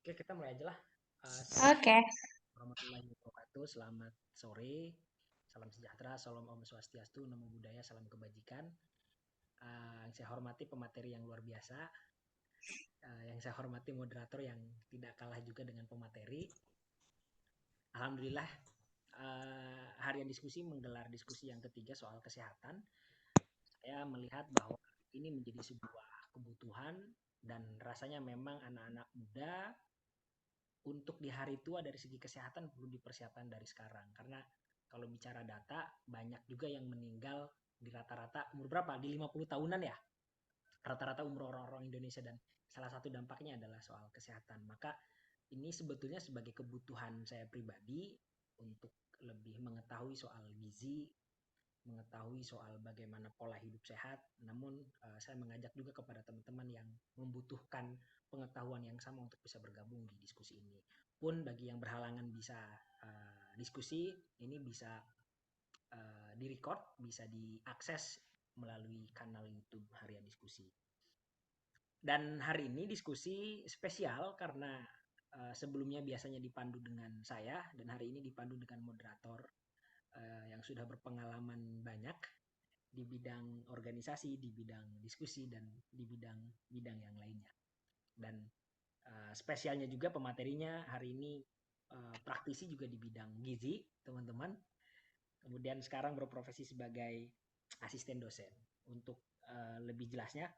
Oke, kita mulai aja lah. Oke. Assalamualaikum warahmatullahi wabarakatuh. Selamat sore, salam sejahtera, salam Om Swastiastu, Namo Buddhaya, salam kebajikan. Yang saya hormati pemateri yang luar biasa, yang saya hormati moderator yang tidak kalah juga dengan pemateri. Alhamdulillah, harian diskusi menggelar diskusi yang ketiga soal kesehatan. Saya melihat bahwa ini menjadi sebuah kebutuhan dan rasanya memang anak-anak muda untuk di hari tua dari segi kesehatan perlu dipersiapkan dari sekarang. Karena kalau bicara data, banyak juga yang meninggal di rata-rata umur berapa? Di 50 tahunan ya. Rata-rata umur orang-orang Indonesia, dan salah satu dampaknya adalah soal kesehatan. Maka ini sebetulnya sebagai kebutuhan saya pribadi untuk lebih mengetahui soal gizi, mengetahui soal bagaimana pola hidup sehat. Namun saya mengajak juga kepada teman-teman yang membutuhkan pengetahuan yang sama untuk bisa bergabung di diskusi ini. Pun bagi yang berhalangan bisa diskusi, ini bisa direcord, bisa diakses melalui kanal YouTube Harian Diskusi. Dan hari ini diskusi spesial karena sebelumnya biasanya dipandu dengan saya, dan hari ini dipandu dengan moderator yang sudah berpengalaman banyak di bidang organisasi, di bidang diskusi, dan di bidang yang lainnya. Dan spesialnya juga pematerinya hari ini praktisi juga di bidang gizi, teman-teman. Kemudian sekarang berprofesi sebagai asisten dosen. Untuk lebih jelasnya,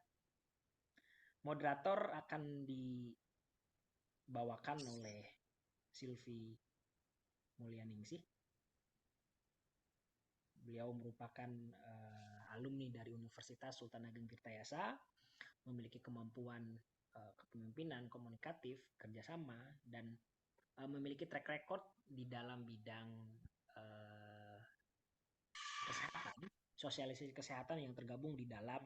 moderator akan dibawakan oleh Silvi Mulyaningsih. Beliau merupakan alumni dari Universitas Sultan Ageng Tirtayasa, memiliki kemampuan kepemimpinan, komunikatif, kerjasama, dan memiliki track record di dalam bidang kesehatan, sosialisasi kesehatan yang tergabung di dalam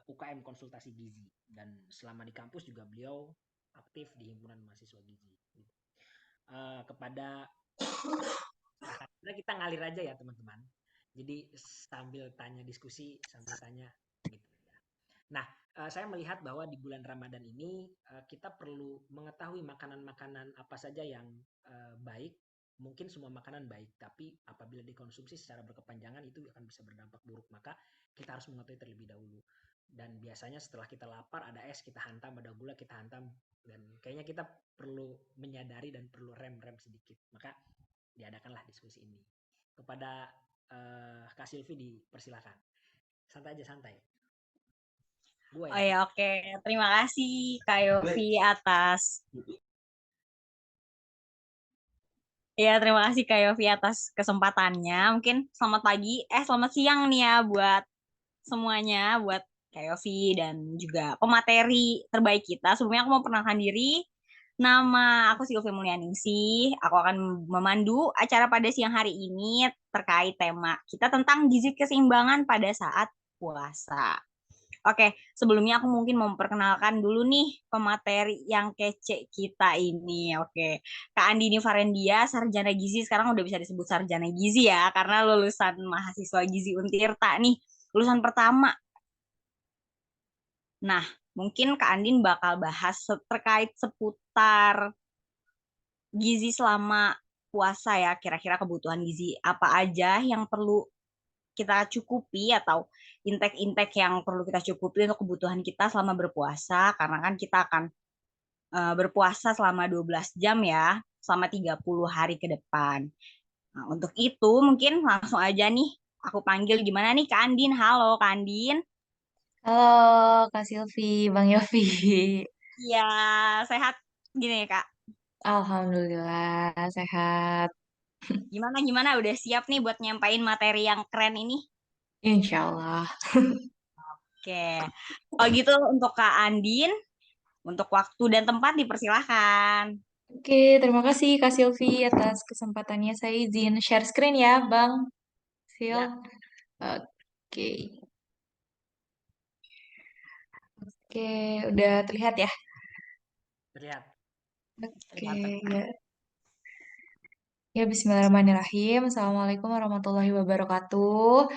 UKM konsultasi gizi. Dan selama di kampus juga beliau aktif di himpunan mahasiswa gizi. Kepada kita ngalir aja ya teman-teman. Jadi sambil tanya diskusi, sambil tanya gitu. Nah, saya melihat bahwa di bulan Ramadan ini kita perlu mengetahui makanan-makanan apa saja yang baik. Mungkin semua makanan baik, tapi apabila dikonsumsi secara berkepanjangan itu akan bisa berdampak buruk. Maka kita harus mengetahui terlebih dahulu. Dan biasanya setelah kita lapar, ada es kita hantam, ada gula kita hantam. Dan kayaknya kita perlu menyadari dan perlu rem-rem sedikit. Maka diadakanlah diskusi ini. Kepada Kak Silvi dipersilakan. Santai aja, santai. Gue Oh yang ya, oke. Terima kasih Kak Yofi atas terima kasih Kak Yofi atas kesempatannya. Mungkin selamat pagi, selamat siang nih ya buat semuanya, buat Kak Yofi dan juga pemateri terbaik kita. Sebelumnya aku mau perkenalkan diri. Nama aku Silvi Mulyaningsih. Aku akan memandu acara pada siang hari ini terkait tema kita tentang gizi keseimbangan pada saat puasa. Oke, sebelumnya aku mungkin mau memperkenalkan dulu nih pemateri yang kece kita ini. Oke, Kak Andini Farendia, sarjana gizi, sekarang udah bisa disebut sarjana gizi ya, karena lulusan mahasiswa gizi Untirta nih, lulusan pertama. Nah, mungkin Kak Andin bakal bahas terkait seputar gizi selama puasa ya, kira-kira kebutuhan gizi apa aja yang perlu kita cukupi atau intake-intake yang perlu kita cukupi untuk kebutuhan kita selama berpuasa, karena kan kita akan berpuasa selama 12 jam ya, selama 30 hari ke depan. Nah, untuk itu mungkin langsung aja nih aku panggil, gimana nih Kak Andin? Halo Kak Andin. Halo Kak Silvi, Bang Yofi. Iya, sehat gini ya Kak. Alhamdulillah sehat. Gimana gimana udah siap nih buat nyampain materi yang keren ini? Insya Allah. Oke. Kalau gitu untuk Kak Andin, untuk waktu dan tempat dipersilahkan. Oke, terima kasih Kak Silvi atas kesempatannya. Saya izin share screen ya, Bang Sil. ya. Oke, oke, udah terlihat ya? Terlihat. Oke, Kelihatan. ya. Ya, Bismillahirrahmanirrahim. Assalamualaikum warahmatullahi wabarakatuh.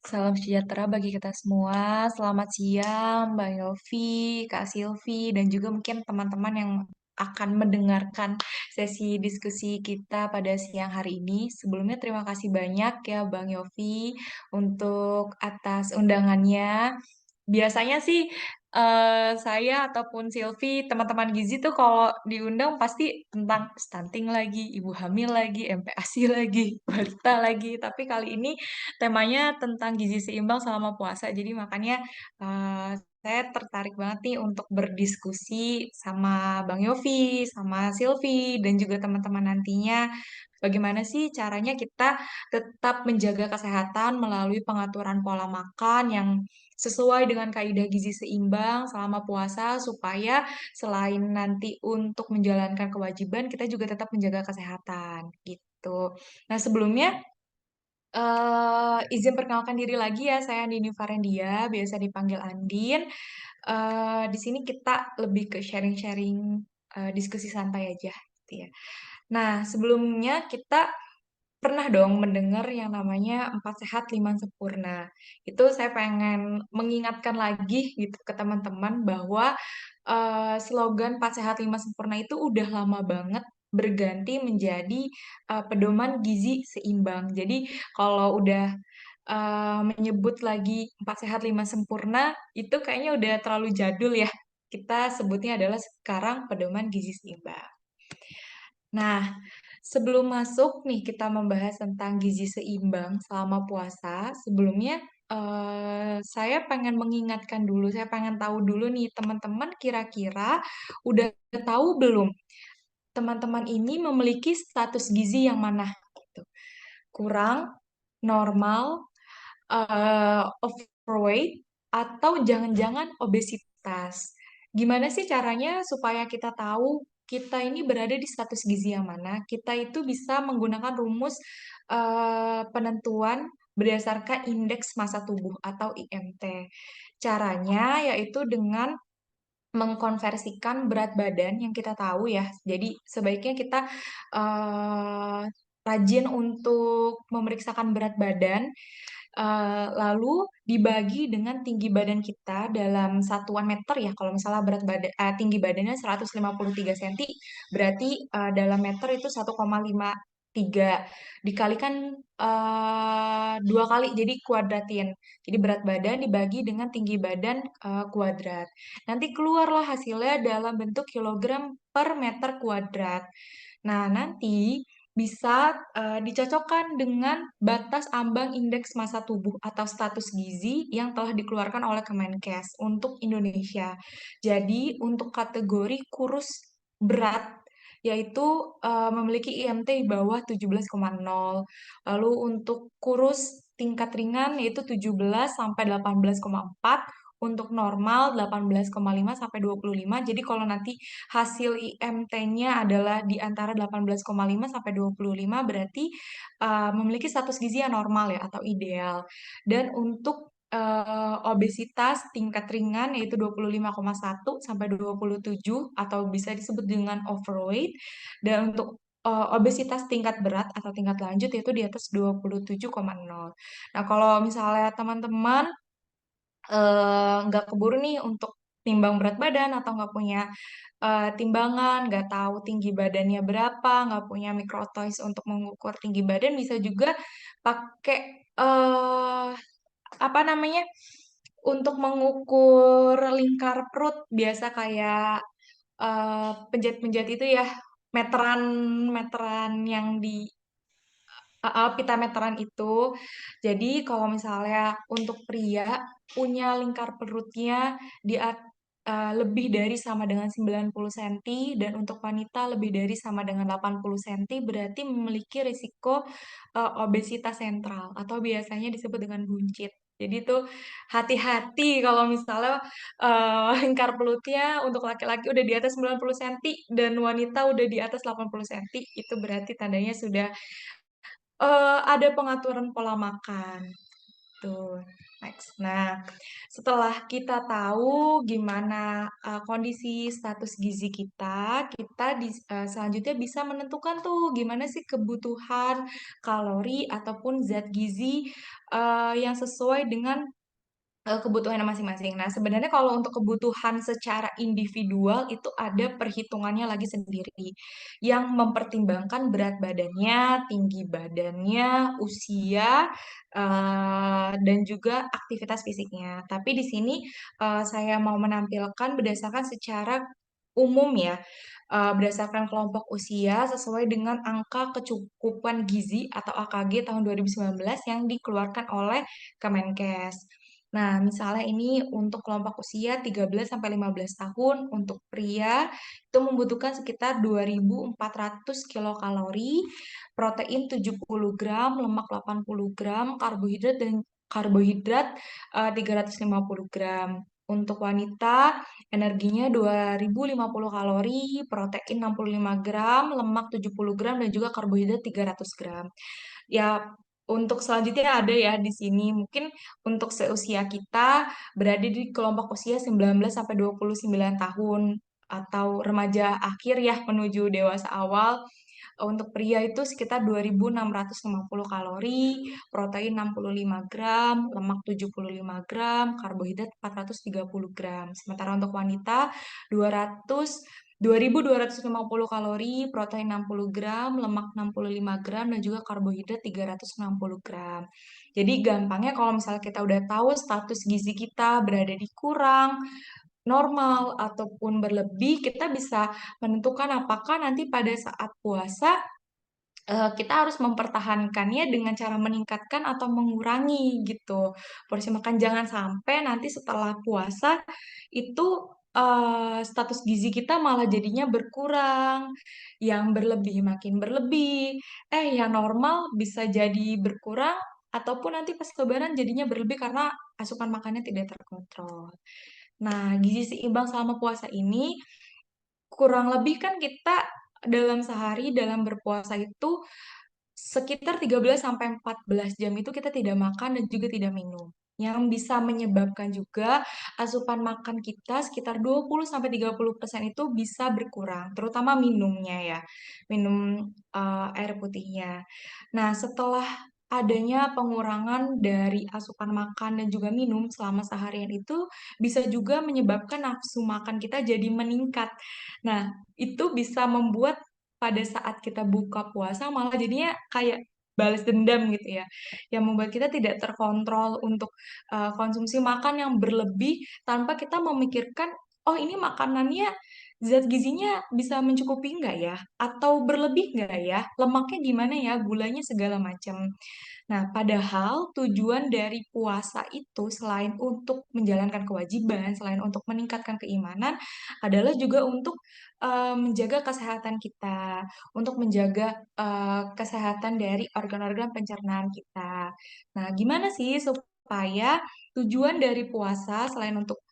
Salam sejahtera bagi kita semua. Selamat siang, Mbak Yofi, Kak Silvi, dan juga mungkin teman-teman yang akan mendengarkan sesi diskusi kita pada siang hari ini. Sebelumnya terima kasih banyak ya Bang Yofi untuk atas undangannya. Biasanya sih saya ataupun Silvi, teman-teman Gizi tuh kalau diundang pasti tentang stunting lagi, ibu hamil lagi, MPASI lagi, balita lagi. Tapi kali ini temanya tentang gizi seimbang selama puasa. Jadi makanya saya tertarik banget nih untuk berdiskusi sama Bang Yofi, sama Silvi, dan juga teman-teman nantinya. Bagaimana sih caranya kita tetap menjaga kesehatan melalui pengaturan pola makan yang sesuai dengan kaidah gizi seimbang selama puasa supaya selain nanti untuk menjalankan kewajiban, kita juga tetap menjaga kesehatan gitu. Nah, sebelumnya izin perkenalkan diri lagi ya, saya Andini Farendia, biasa dipanggil Andin. Di sini kita lebih ke sharing-sharing diskusi santai aja, gitu ya. Nah, sebelumnya kita pernah dong mendengar yang namanya 4 sehat 5 sempurna. Itu saya pengen mengingatkan lagi gitu ke teman-teman bahwa slogan 4 sehat 5 sempurna itu udah lama banget berganti menjadi pedoman gizi seimbang. Jadi kalau udah menyebut lagi 4 sehat 5 sempurna itu kayaknya udah terlalu jadul ya. Kita sebutnya adalah sekarang pedoman gizi seimbang. Nah, sebelum masuk nih kita membahas tentang gizi seimbang selama puasa, sebelumnya saya pengen mengingatkan dulu, saya pengen tahu dulu nih teman-teman kira-kira udah tahu belum teman-teman ini memiliki status gizi yang mana gitu. Kurang, normal, overweight, atau jangan-jangan obesitas. Gimana sih caranya supaya kita tahu kita ini berada di status gizi yang mana? Kita itu bisa menggunakan rumus penentuan berdasarkan indeks massa tubuh atau IMT. Caranya yaitu dengan mengkonversikan berat badan yang kita tahu ya. Jadi sebaiknya kita eh, rajin untuk memeriksakan berat badan, lalu dibagi dengan tinggi badan kita dalam satuan meter ya. Kalau misalnya berat badan tinggi badannya 153 cm, berarti dalam meter itu 1,53 dikalikan 2 kali, jadi kuadratin. Jadi berat badan dibagi dengan tinggi badan kuadrat. Nanti keluarlah hasilnya dalam bentuk kilogram per meter kuadrat. Nah, nanti bisa dicocokkan dengan batas ambang indeks massa tubuh atau status gizi yang telah dikeluarkan oleh Kemenkes untuk Indonesia. Jadi, untuk kategori kurus berat yaitu memiliki IMT di bawah 17,0. Lalu untuk kurus tingkat ringan yaitu 17 sampai 18,4, untuk normal 18,5 sampai 25. Jadi kalau nanti hasil IMT-nya adalah di antara 18,5 sampai 25 berarti memiliki status gizi yang normal ya atau ideal. Dan untuk obesitas tingkat ringan yaitu 25,1 sampai 27 atau bisa disebut dengan overweight, dan untuk obesitas tingkat berat atau tingkat lanjut yaitu di atas 27,0. Nah, kalau misalnya teman-teman nggak keburu nih untuk timbang berat badan atau nggak punya timbangan, nggak tahu tinggi badannya berapa, nggak punya microtoys untuk mengukur tinggi badan, bisa juga pakai apa namanya untuk mengukur lingkar perut biasa kayak penjahit-penjahit itu ya, meteran meteran yang di pita meteran itu. Jadi kalau misalnya untuk pria punya lingkar perutnya lebih dari sama dengan 90 cm dan untuk wanita lebih dari sama dengan 80 cm berarti memiliki risiko obesitas sentral atau biasanya disebut dengan buncit. Jadi itu hati-hati kalau misalnya lingkar perutnya untuk laki-laki udah di atas 90 cm dan wanita udah di atas 80 cm, itu berarti tandanya sudah ada pengaturan pola makan, tuh. Next. Nah, setelah kita tahu gimana kondisi status gizi kita, selanjutnya bisa menentukan tuh gimana sih kebutuhan kalori ataupun zat gizi yang sesuai dengan kebutuhannya masing-masing. Nah, sebenarnya kalau untuk kebutuhan secara individual itu ada perhitungannya lagi sendiri yang mempertimbangkan berat badannya, tinggi badannya, usia, dan juga aktivitas fisiknya. Tapi di sini saya mau menampilkan berdasarkan secara umum ya, berdasarkan kelompok usia sesuai dengan angka kecukupan gizi atau AKG tahun 2019 yang dikeluarkan oleh Kemenkes. Nah, misalnya ini untuk kelompok usia 13 sampai 15 tahun, untuk pria itu membutuhkan sekitar 2.400 kilokalori, protein 70 gram, lemak 80 gram, karbohidrat 350 gram. Untuk wanita, energinya 2.050 kalori, protein 65 gram, lemak 70 gram, dan juga karbohidrat 300 gram. Ya, untuk selanjutnya ada ya di sini. Mungkin untuk seusia kita berada di kelompok usia 19 sampai 29 tahun atau remaja akhir ya menuju dewasa awal. Untuk pria itu sekitar 2.650 kalori, protein 65 gram, lemak 75 gram, karbohidrat 430 gram. Sementara untuk wanita 2.250 kalori, protein 60 gram, lemak 65 gram, dan juga karbohidrat 360 gram. Jadi gampangnya kalau misalnya kita udah tahu status gizi kita berada di kurang, normal, ataupun berlebih, kita bisa menentukan apakah nanti pada saat puasa kita harus mempertahankannya dengan cara meningkatkan atau mengurangi gitu porsi makan. Jangan sampai nanti setelah puasa itu status gizi kita malah jadinya berkurang, yang berlebih makin berlebih, yang normal bisa jadi berkurang ataupun nanti pas lebaran jadinya berlebih karena asupan makannya tidak terkontrol. Nah, gizi seimbang selama puasa ini kurang lebih kan kita dalam sehari dalam berpuasa itu sekitar 13 sampai 14 jam itu kita tidak makan dan juga tidak minum. Yang bisa menyebabkan juga asupan makan kita sekitar 20 sampai 30% itu bisa berkurang, terutama minumnya ya. Minum air putihnya. Nah, setelah adanya pengurangan dari asupan makan dan juga minum selama seharian itu bisa juga menyebabkan nafsu makan kita jadi meningkat. Nah, itu bisa membuat pada saat kita buka puasa malah jadinya kayak balas dendam gitu ya, yang membuat kita tidak terkontrol untuk konsumsi makan yang berlebih tanpa kita memikirkan, oh ini makanannya zat gizinya bisa mencukupi nggak ya? Atau berlebih nggak ya? Lemaknya gimana ya? Gulanya segala macam. Nah, padahal tujuan dari puasa itu selain untuk menjalankan kewajiban, selain untuk meningkatkan keimanan, adalah juga untuk menjaga kesehatan kita, untuk menjaga kesehatan dari organ-organ pencernaan kita. Nah, gimana sih supaya tujuan dari puasa selain untuk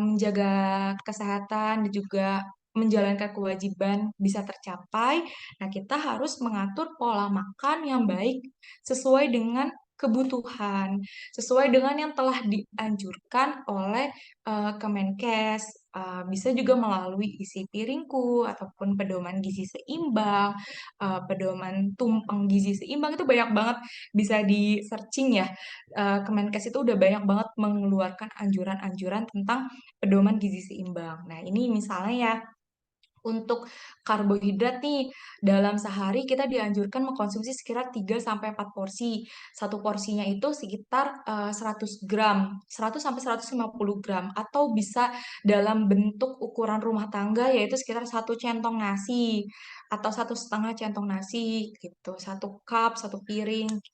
menjaga kesehatan dan juga menjalankan kewajiban bisa tercapai? Nah, kita harus mengatur pola makan yang baik sesuai dengan kebutuhan, sesuai dengan yang telah dianjurkan oleh Kemenkes. Bisa juga melalui isi piringku ataupun pedoman gizi seimbang, pedoman tumpeng gizi seimbang itu banyak banget bisa di searching ya. Kemenkes itu udah banyak banget mengeluarkan anjuran-anjuran tentang pedoman gizi seimbang. Nah, ini misalnya ya untuk karbohidrat nih, dalam sehari kita dianjurkan mengkonsumsi sekitar 3 sampai 4 porsi. Satu porsinya itu sekitar 100 gram, 100 sampai 150 gram atau bisa dalam bentuk ukuran rumah tangga yaitu sekitar satu centong nasi atau 1,5 centong nasi gitu, satu cup, satu piring gitu.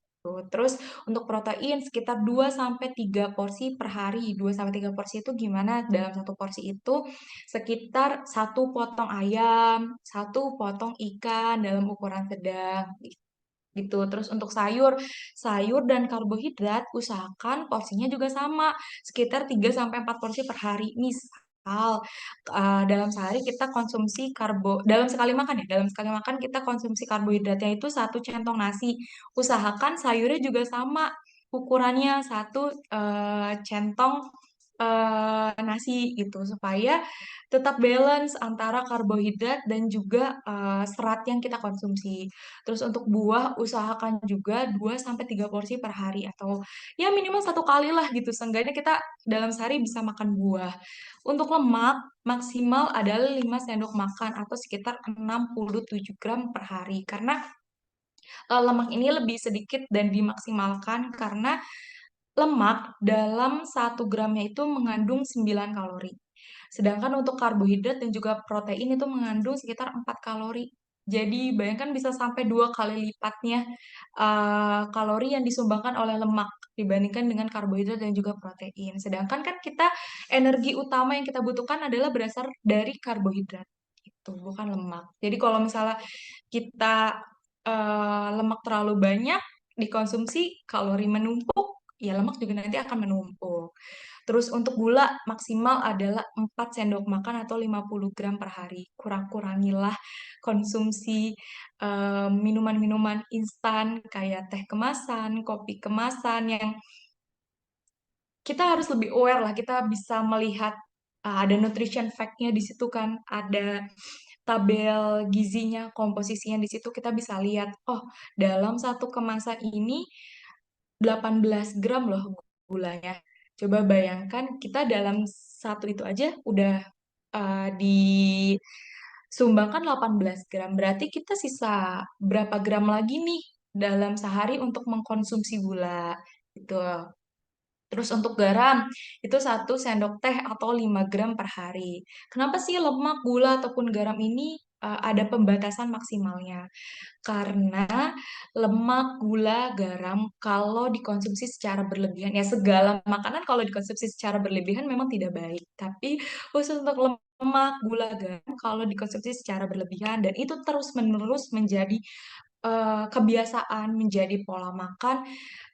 Terus untuk protein sekitar 2 sampai 3 porsi per hari. 2 sampai 3 porsi itu gimana? Dalam satu porsi itu sekitar satu potong ayam, satu potong ikan dalam ukuran sedang gitu. Terus untuk sayur, sayur dan karbohidrat usahakan porsinya juga sama, sekitar 3 sampai 4 porsi per hari. Misal dalam sehari kita konsumsi dalam sekali makan ya, dalam sekali makan kita konsumsi karbohidratnya itu satu centong nasi. Usahakan sayurnya juga sama, ukurannya satu centong nasi gitu supaya tetap balance antara karbohidrat dan juga serat yang kita konsumsi. Terus untuk buah usahakan juga 2 sampai 3 porsi per hari atau ya minimal 1 kali lah gitu. Seenggaknya kita dalam sehari bisa makan buah. Untuk lemak maksimal adalah 5 sendok makan atau sekitar 67 gram per hari. Karena lemak ini lebih sedikit dan dimaksimalkan karena lemak dalam 1 gramnya itu mengandung 9 kalori. Sedangkan untuk karbohidrat dan juga protein itu mengandung sekitar 4 kalori. Jadi bayangkan bisa sampai 2 kali lipatnya kalori yang disumbangkan oleh lemak dibandingkan dengan karbohidrat dan juga protein. Sedangkan kan kita energi utama yang kita butuhkan adalah berasal dari karbohidrat. Itu bukan lemak. Jadi kalau misalnya kita lemak terlalu banyak dikonsumsi, kalori menumpuk, ya lemak juga nanti akan menumpuk. Terus untuk gula maksimal adalah 4 sendok makan atau 50 gram per hari. Kurang-kurangilah konsumsi minuman-minuman instan kayak teh kemasan, kopi kemasan yang kita harus lebih aware lah. Kita bisa melihat ada nutrition fact-nya di situ kan, ada tabel gizinya, komposisinya di situ kita bisa lihat, oh dalam satu kemasan ini 18 gram loh gulanya. Coba bayangkan kita dalam satu itu aja udah disumbangkan 18 gram. Berarti kita sisa berapa gram lagi nih dalam sehari untuk mengkonsumsi gula. Gitu. Terus untuk garam, itu 1 sendok teh atau 5 gram per hari. Kenapa sih lemak, gula, ataupun garam ini ada pembatasan maksimalnya? Karena lemak, gula, garam kalau dikonsumsi secara berlebihan, ya segala makanan kalau dikonsumsi secara berlebihan memang tidak baik. Tapi khusus untuk lemak, gula, garam kalau dikonsumsi secara berlebihan dan itu terus-menerus menjadi kebiasaan, menjadi pola makan,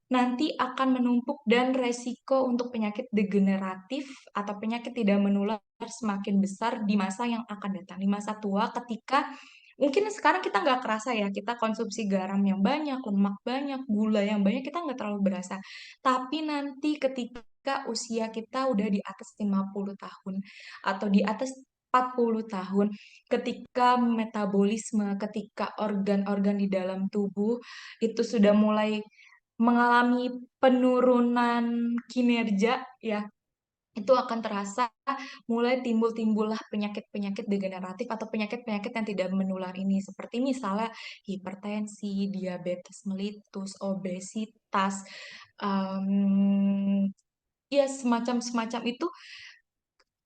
nanti akan menumpuk dan resiko untuk penyakit degeneratif atau penyakit tidak menular semakin besar di masa yang akan datang, di masa tua ketika mungkin sekarang kita nggak kerasa ya, kita konsumsi garam yang banyak, lemak banyak, gula yang banyak, kita nggak terlalu berasa. Tapi nanti ketika usia kita udah di atas 50 tahun atau di atas 40 tahun, ketika metabolisme, ketika organ-organ di dalam tubuh itu sudah mulai mengalami penurunan kinerja ya, itu akan terasa mulai timbul-timbullah penyakit-penyakit degeneratif atau penyakit-penyakit yang tidak menular ini seperti misalnya hipertensi, diabetes melitus, obesitas, ya semacam-semacam itu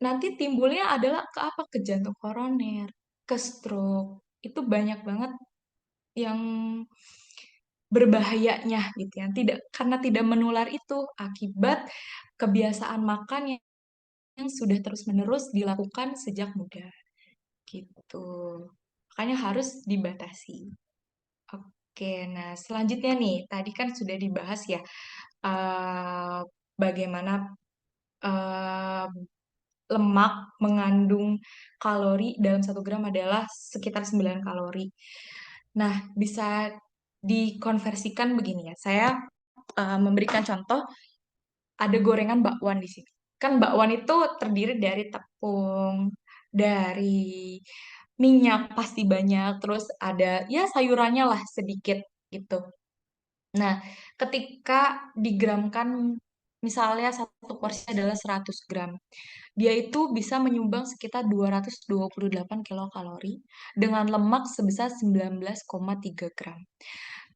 nanti timbulnya adalah ke apa? Ke jantung koroner, ke stroke. Itu banyak banget yang berbahayanya gitu ya. Tidak karena tidak menular itu akibat kebiasaan makan yang sudah terus-menerus dilakukan sejak muda gitu. Makanya harus dibatasi. Oke, nah selanjutnya nih, tadi kan sudah dibahas ya bagaimana eh, lemak mengandung kalori dalam 1 gram adalah sekitar 9 kalori. Nah, bisa dikonversikan begini ya. Saya memberikan contoh, ada gorengan bakwan di sini. Kan bakwan itu terdiri dari tepung, dari minyak pasti banyak, terus ada ya sayurannya lah sedikit gitu. Nah, ketika digramkan, misalnya satu porsi adalah 100 gram, dia itu bisa menyumbang sekitar 228 kilokalori dengan lemak sebesar 19,3 gram.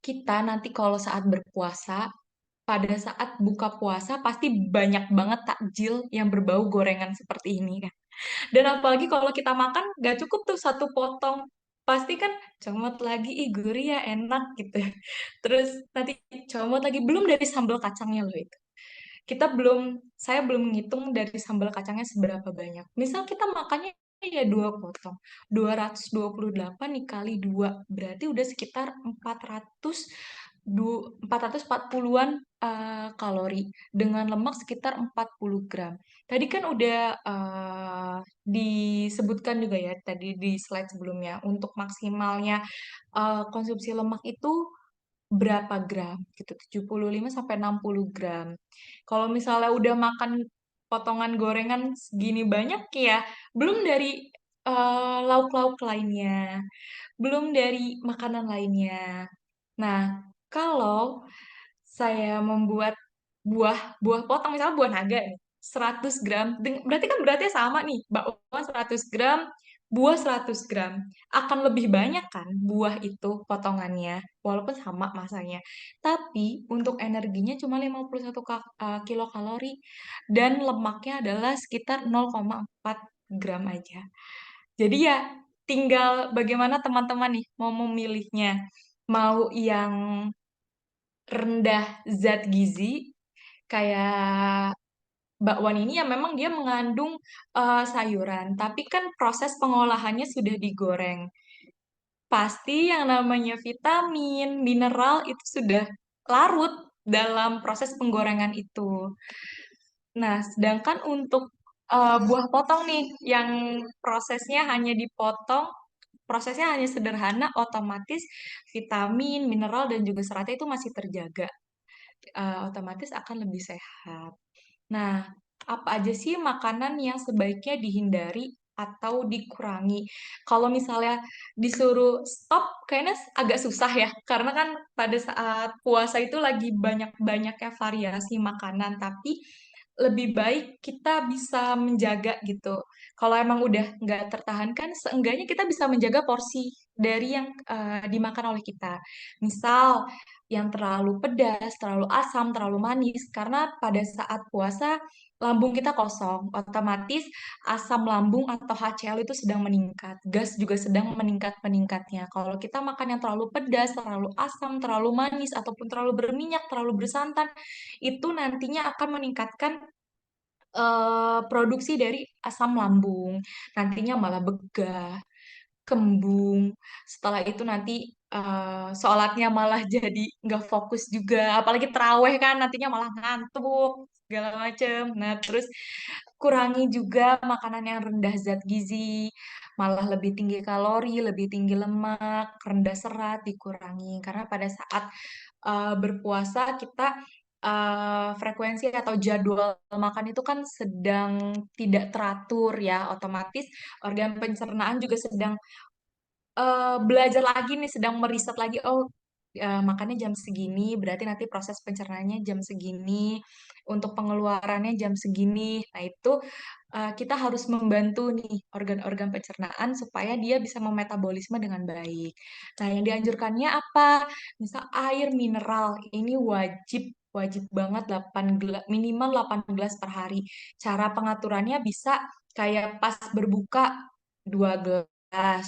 Kita nanti kalau saat berpuasa, pada saat buka puasa pasti banyak banget takjil yang berbau gorengan seperti ini kan. Dan apalagi kalau kita makan gak cukup tuh 1 potong. Pasti kan comot lagi, ih gurih ya enak gitu. Terus nanti comot lagi, belum dari sambal kacangnya loh itu. Saya belum menghitung dari sambal kacangnya seberapa banyak. Misal kita makannya ya 2 potong. 228 dikali 2. Berarti udah sekitar 440-an kalori. Dengan lemak sekitar 40 gram. Tadi kan udah disebutkan juga ya tadi di slide sebelumnya untuk maksimalnya konsumsi lemak itu berapa gram gitu, 75 sampai 60 gram. Kalau misalnya udah makan potongan gorengan segini banyak ya, belum dari lauk-lauk lainnya, belum dari makanan lainnya. Nah, kalau saya membuat buah buah potong, misalnya buah naga nih, 100 gram, berarti kan beratnya sama nih, bakwan 100 gram, buah 100 gram. Akan lebih banyak kan buah itu potongannya, walaupun sama masanya. Tapi untuk energinya cuma 51 kilokalori, dan lemaknya adalah sekitar 0,4 gram aja. Jadi ya tinggal bagaimana teman-teman nih mau memilihnya. Mau yang rendah zat gizi kayak bakwan ini ya memang dia mengandung sayuran, tapi kan proses pengolahannya sudah digoreng. Pasti yang namanya vitamin, mineral itu sudah larut dalam proses penggorengan itu. Nah, sedangkan untuk buah potong nih yang prosesnya hanya dipotong, prosesnya hanya sederhana, otomatis vitamin, mineral dan juga seratnya itu masih terjaga. Otomatis akan lebih sehat. Nah, apa aja sih makanan yang sebaiknya dihindari atau dikurangi? Kalau misalnya disuruh stop, kayaknya agak susah ya, karena kan pada saat puasa itu lagi banyak-banyaknya variasi makanan, tapi lebih baik kita bisa menjaga gitu. Kalau emang udah nggak tertahankan, seenggaknya kita bisa menjaga porsi dari yang dimakan oleh kita. Misal, yang terlalu pedas, terlalu asam, terlalu manis, karena pada saat puasa lambung kita kosong, otomatis asam lambung atau HCl itu sedang meningkat, gas juga sedang meningkat-meningkatnya. Kalau kita makan yang terlalu pedas, terlalu asam, terlalu manis, ataupun terlalu berminyak, terlalu bersantan, itu nantinya akan meningkatkan produksi dari asam lambung, nantinya malah begah, kembung. Setelah itu nanti sholatnya malah jadi nggak fokus juga. Apalagi terawih kan nantinya malah ngantuk segala macem. Nah, terus kurangi juga makanan yang rendah zat gizi, malah lebih tinggi kalori, lebih tinggi lemak, rendah serat dikurangi. Karena pada saat berpuasa kita frekuensi atau jadwal makan itu kan sedang tidak teratur ya, otomatis organ pencernaan juga sedang belajar lagi nih, sedang meriset lagi, oh makannya jam segini, berarti nanti proses pencernaannya jam segini, untuk pengeluarannya jam segini. Nah itu kita harus membantu nih organ-organ pencernaan supaya dia bisa memetabolisme dengan baik. Nah yang dianjurkannya apa? Misal air mineral, ini wajib wajib banget 8 gelas, minimal 8 gelas per hari. Cara pengaturannya bisa kayak pas berbuka 2 gelas,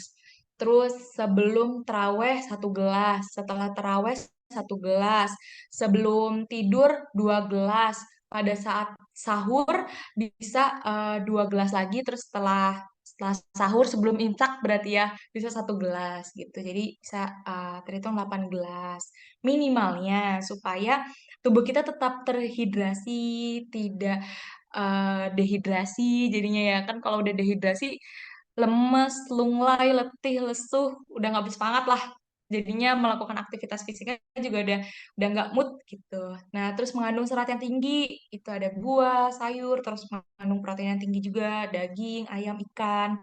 terus sebelum terawih 1 gelas, setelah terawih 1 gelas, sebelum tidur 2 gelas, pada saat sahur bisa 2 gelas lagi, terus setelah sahur sebelum imsak berarti ya bisa 1 gelas gitu. Jadi bisa terhitung 8 gelas minimalnya supaya tubuh kita tetap terhidrasi, tidak dehidrasi jadinya ya kan kalau udah dehidrasi lemes, lunglai, letih, lesuh, udah nggak bersemangat lah. Jadinya melakukan aktivitas fisiknya juga udah nggak mood gitu. Nah, terus mengandung serat yang tinggi, itu ada buah, sayur, terus mengandung protein yang tinggi juga, daging, ayam, ikan.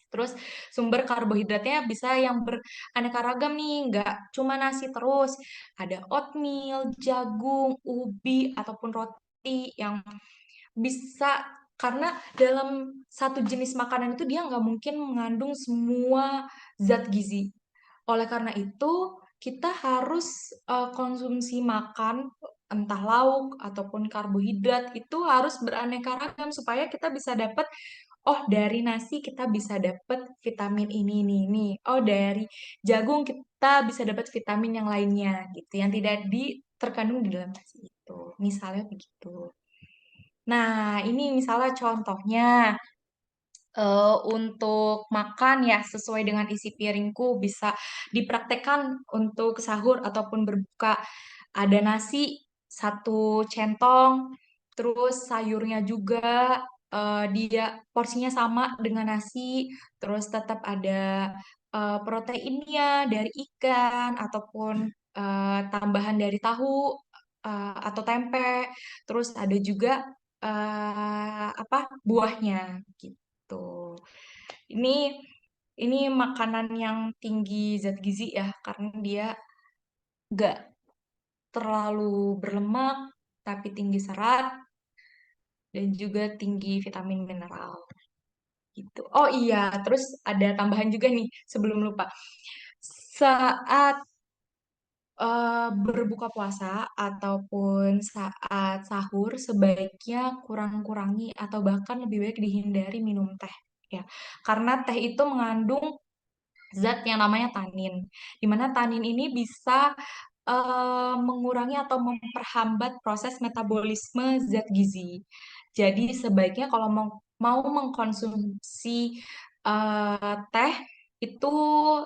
Terus sumber karbohidratnya bisa yang beraneka ragam nih, nggak cuma nasi terus. Ada oatmeal, jagung, ubi, ataupun roti yang bisa, karena dalam satu jenis makanan itu dia nggak mungkin mengandung semua zat gizi. Oleh karena itu, kita harus konsumsi makan entah lauk ataupun karbohidrat itu harus beraneka ragam supaya kita bisa dapat, oh dari nasi kita bisa dapat vitamin ini. Oh dari jagung kita bisa dapat vitamin yang lainnya gitu yang tidak terkandung di dalam nasi itu. Misalnya begitu. Nah, ini misalnya contohnya untuk makan ya sesuai dengan isi piringku bisa dipraktekkan untuk sahur ataupun berbuka. Ada nasi 1 centong, terus sayurnya juga dia porsinya sama dengan nasi, terus tetap ada proteinnya dari ikan ataupun tambahan dari tahu atau tempe, terus ada juga buahnya gitu. Ini ini makanan yang tinggi zat gizi ya, karena dia nggak terlalu berlemak, tapi tinggi serat dan juga tinggi vitamin mineral gitu. Oh iya, terus ada tambahan juga nih sebelum lupa. Saat berbuka puasa ataupun saat sahur sebaiknya kurang-kurangi atau bahkan lebih baik dihindari minum teh ya. Karena teh itu mengandung zat yang namanya tanin. Di mana tanin ini bisa mengurangi atau memperhambat proses metabolisme zat gizi. Jadi sebaiknya kalau mau mengkonsumsi teh itu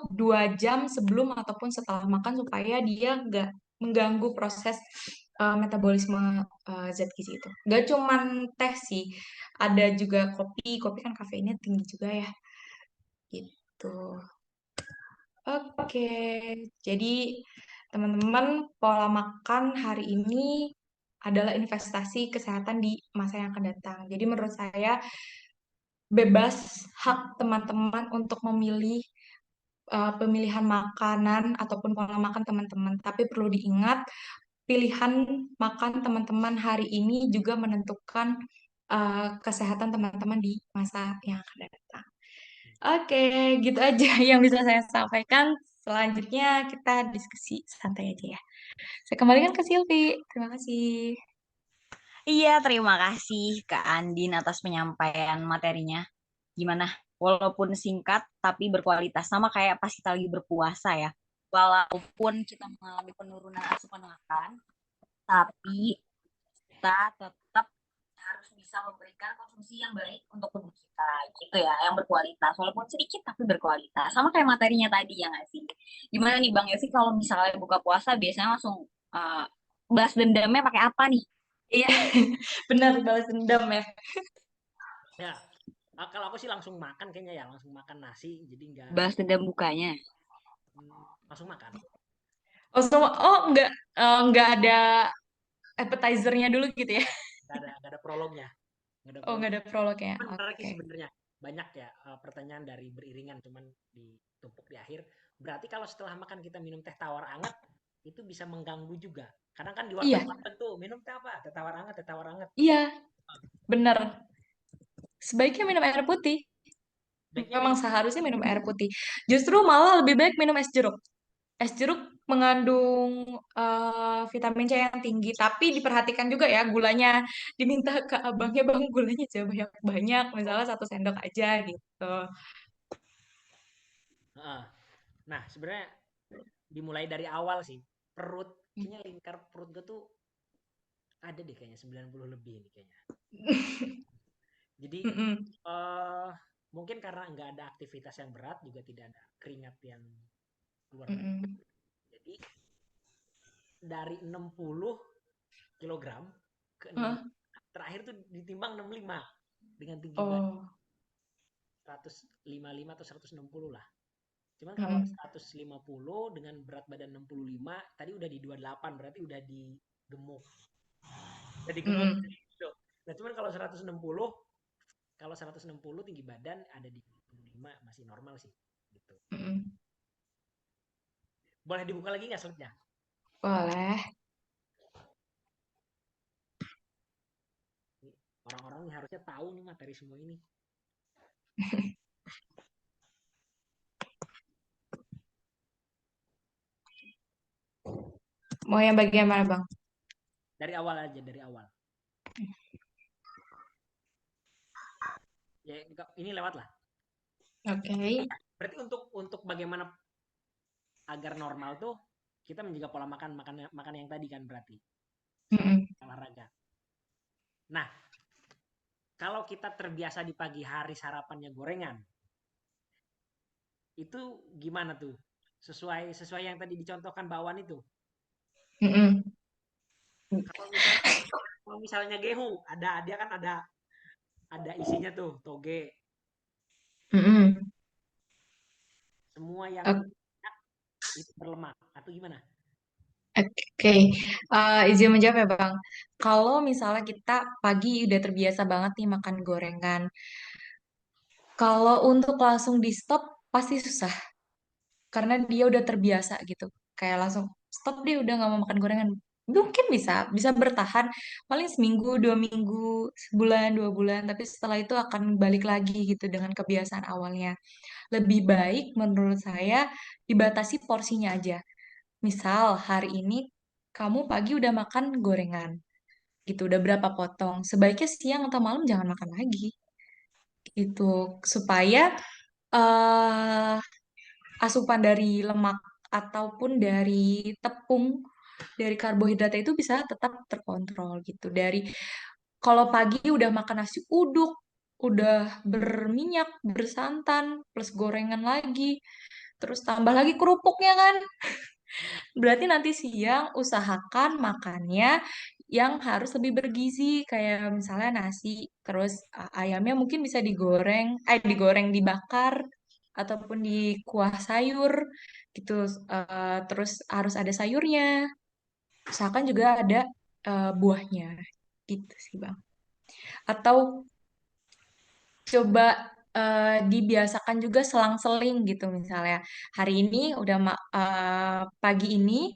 2 jam sebelum ataupun setelah makan supaya dia nggak mengganggu proses metabolisme zat gizi itu. Nggak cuman teh sih, ada juga kopi. Kopi kan kafeinnya tinggi juga ya. Gitu. Oke, jadi teman-teman pola makan hari ini adalah investasi kesehatan di masa yang akan datang. Jadi menurut saya bebas hak teman-teman untuk memilih pemilihan makanan ataupun pola makan teman-teman. Tapi perlu diingat pilihan makan teman-teman hari ini juga menentukan kesehatan teman-teman di masa yang akan datang. Oke, gitu aja yang bisa saya sampaikan. Selanjutnya kita diskusi santai aja ya. Saya kembalikan ke Silvi. Terima kasih. Iya, terima kasih Kak Andin atas penyampaian materinya. Gimana? Walaupun singkat tapi berkualitas, sama kayak pas kita lagi berpuasa ya. Walaupun kita mengalami penurunan asupan makan, tapi kita tetap harus bisa memberikan konsumsi yang baik untuk tubuh kita gitu ya, yang berkualitas walaupun sedikit tapi berkualitas, sama kayak materinya tadi ya nggak sih. Gimana nih Bang Yofi, kalau misalnya buka puasa biasanya langsung balas dendamnya pakai apa nih? Iya, benar balas dendam ya. Ya, kalau aku sih langsung makan kayaknya ya, langsung makan nasi, jadi Balas dendam bukanya. langsung makan. Nggak ada appetizer-nya dulu gitu ya. Gak ada prolognya, nggak ada Oh, prolog. nggak ada prolog ya. Cuman bentar lagi Oke. sebenarnya banyak ya pertanyaan dari beriringan, cuman ditumpuk di akhir. Berarti kalau setelah makan kita minum teh tawar anget, itu bisa mengganggu juga. Kadang kan di Iya, warteg tuh minum teh apa? Teh tawar anget, teh tawar anget. iya, benar. Sebaiknya minum air putih. Baiknya Memang minum. seharusnya minum air putih. Justru malah lebih baik minum es jeruk. Es jeruk mengandung vitamin C yang tinggi, tapi diperhatikan juga ya gulanya. Diminta ke abangnya, bang gulanya jangan banyak-banyak, misalnya 1 sendok aja gitu. Nah, sebenarnya dimulai dari awal sih. Perut, kayaknya lingkar perut gue tuh ada deh kayaknya 90 lebih nih kayaknya. Jadi Mm-mm, eh mungkin karena nggak ada aktivitas yang berat, juga tidak ada keringat yang keluar banyak. mm-mm. Jadi dari 60 kilogram ke 6 Hah? terakhir tuh ditimbang 65 dengan tinggi badan Oh, 155 atau 160 lah. Cuman kalau mm-mm, 150 dengan berat badan 65 tadi udah di 28, berarti udah digemuk. Udah digemuk. mm-mm, Gitu. Nah, cuman kalau 160 tinggi badan ada di 65 masih normal sih gitu. mm-mm. Boleh dibuka lagi nggak slide-nya? Boleh. Orang-orang nih harusnya tahu nih materi semua ini. Mau yang bagian mana, Bang? Dari awal aja, dari awal. Ya, ini lewat lah. Oke. Berarti untuk bagaimana agar normal tuh kita menjaga pola makan yang tadi kan berarti sama Mm-mm, olahraga. Nah, kalau kita terbiasa di pagi hari sarapannya gorengan, itu gimana tuh? Sesuai yang tadi dicontohkan Bawan itu. mm-mm, Kalau misalnya kalau misalnya gehu, dia kan ada isinya tuh, toge. mm-mm. Semua yang Ok- minyak itu berlemak atau gimana? Oke, izin menjawab ya Bang. Kalau misalnya kita pagi udah terbiasa banget nih makan gorengan, kalau untuk langsung di stop pasti susah karena dia udah terbiasa gitu. Kayak langsung stop dia udah nggak mau makan gorengan. Mungkin bisa bertahan paling seminggu, 2 minggu, sebulan, 2 bulan, tapi setelah itu akan balik lagi gitu dengan kebiasaan awalnya. Lebih baik menurut saya dibatasi porsinya aja. Misal hari ini kamu pagi udah makan gorengan, gitu, udah berapa potong. Sebaiknya siang atau malam jangan makan lagi, gitu. Supaya eh asupan dari lemak ataupun dari tepung, dari karbohidratnya itu bisa tetap terkontrol gitu. Kalau pagi udah makan nasi uduk, udah berminyak, bersantan, plus gorengan lagi, terus tambah lagi kerupuknya kan. Berarti nanti siang usahakan makannya yang harus lebih bergizi, kayak misalnya nasi, terus ayamnya mungkin bisa digoreng, dibakar, ataupun di kuah sayur gitu. Terus harus ada sayurnya, usahakan juga ada buahnya, gitu sih Bang. Atau coba dibiasakan juga selang-seling gitu misalnya. Hari ini pagi ini